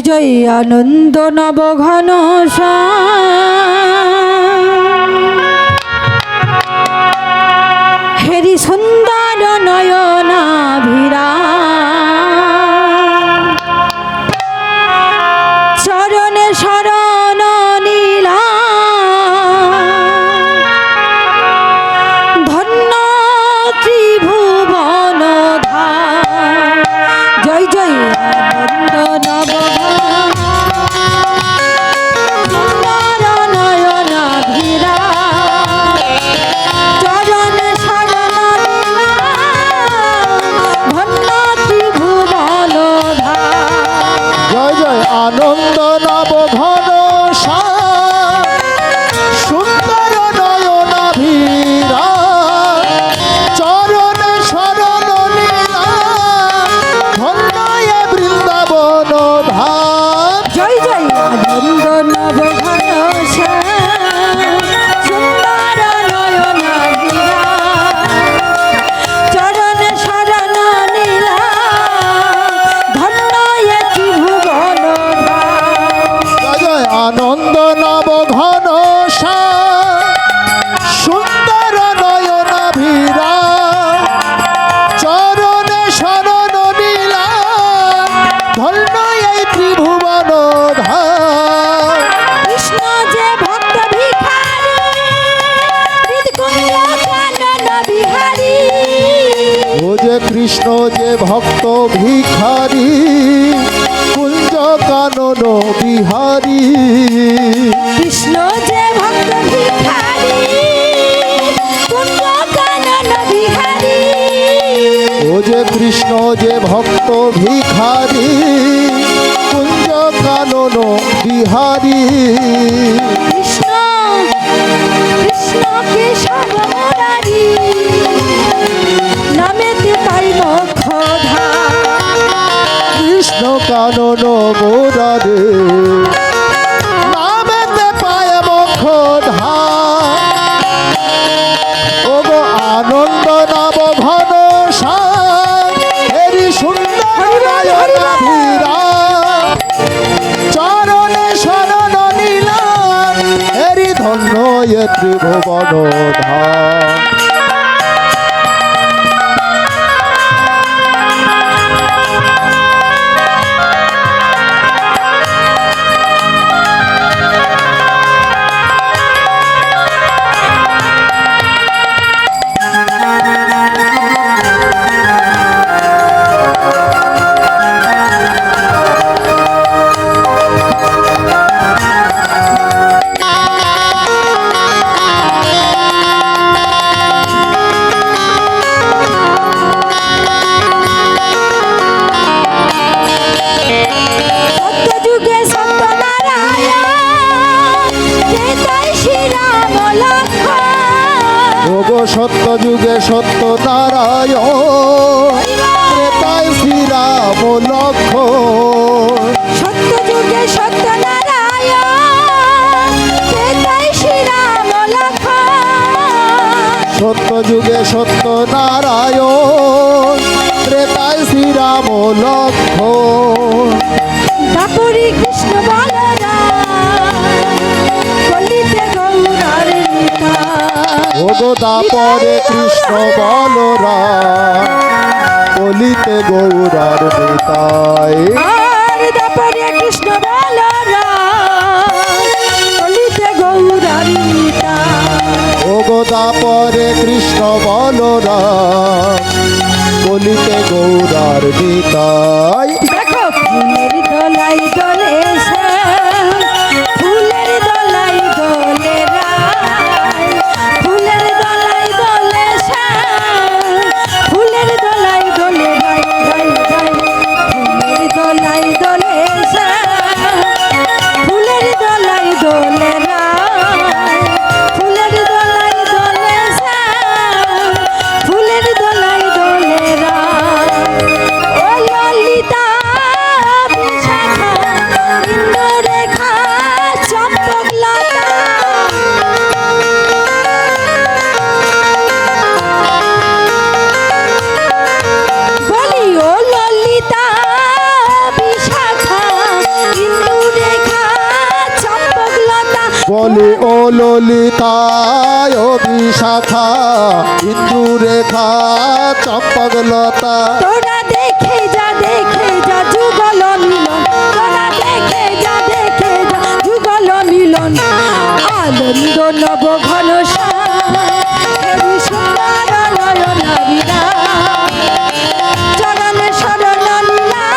জয় আনন্দ নব ঘন হেরি সুন্দর নয়নাভিরা চরণে শরণ নীলা ধন্য ত্রিভুবন ধাম। জয় জয় আনন্দ নব আনন্দ নব ঘন সুন্দর নয়নাভিরা চরণে শরণ নীলা ধন্য এ বৃন্দাবন ধাম। জয় জয় আনন্দ নব ঘন সুন্দর নয়নাভিরা চরণে শরণ নীলা ধন্য এ ত্রিভুবন আনন্দ নব ঘন সুন্দর নয়নাভিরা চরণে শরণ নীলা ধন্য এই ত্রিভুবন ধাম। কৃষ্ণ যে ভক্ত ভিখারি হৃদকুঞ্জ কানন বিহারী। ও যে কৃষ্ণ যে ভক্ত ভিখারি কুঞ্জ কানন বিহারী। কৃষ্ণ যে ভক্ত ভিখারি কুঞ্জ কানন বিহারী। ও যে কৃষ্ণ যে ভক্ত ভিখারি কুঞ্জ কানন বিহারী। কৃষ্ণ কৃষ্ণ কেশব মুরারি নামেতে পাই মোক্ষ ধাম। কৃষ্ণ কানন মুরারে নামেতে পায় মোক্ষ ধাম। ও গো আনন্দ নব ঘন হেরি সুন্দর নয়নাভিরা চরণে শরণ নীলা হেরি ধন্য এ ত্রিভুবন ধাম। সত্যযুগে সত্যনারায়ণ যেতাই শ্রীরাম লক্ষ্মণ। ও গো সত্য যুগে সত্য নারায়ণ ত্রেতায় শ্রীরাম লক্ষ্মণ। সত্যযুগে সত্যনারায়ণ যেতাই শ্রীরাম লক্ষ্মণ। সত্য যুগে সত্য নারায়ণ ত্রেতায় শ্রীরাম লক্ষ্মণ। দাপরি কৃষ্ণ বলরাম কলিতে গৌরার নিতাই। ও গো দাপরে কৃষ্ণ বলরাম কলিতে গৌরার নিতাই। আর দাপরে কৃষ্ণ বলরাম কলিতে গৌরার নিতাই। ও গো দাপরে কৃষ্ণ বলরাম কলিতে গৌরার নিতাই। দেখো ফুলের দোলাই দোলে শ্যাম, ফুলের দোলাই দোলে রায়। ফুলের দোলাই দোলে শ্যাম, ফুলের দোলাই দোলে রায় রায় রায়। ফুলের দোলাই দোলে শ্যাম, ফুলের দোলাই দোলে রায়। ফুলের দোলাই দোলে শ্যাম, ফুলের দোলাই দোলে রায়। ও ললিতা বলি ও ললিতায় ও বিশাখা ইন্দুরেখা চম্পকলতা তোরা দেখে যা যুগল মিলন, তোরা দেখে যা যুগল মিলন, আনন্দ নব ঘন সুন্দর নয়ন চরণে শরণ নিলাম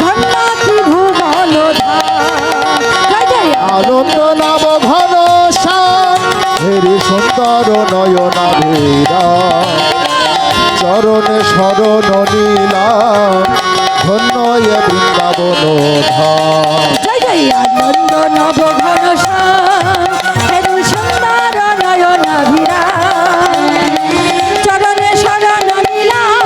ধন্য ত্রিভুবন ধাম। জয় জয় আনন্দ নব ঘন শ্যাম হেরি সুন্দর নয়নাভীরা চরণে শরণ নীলাম ধন্য এ বৃন্দাবন ধাম জয় জয় আনন্দ নব ঘন সুন্দর নয়ন চরণে শরণ নিলাম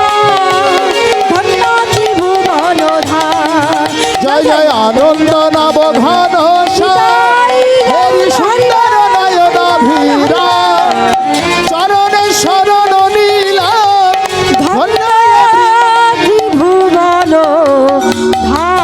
ধন্য ত্রিভুবন ধাম। জয় জয় আনন্দ নব ঘন শ্যাম হেরি সুন্দর নয়নাভীরা চরণে শরণ নীলাম ধন্য ধন্য ত্রিভুবন ধাম।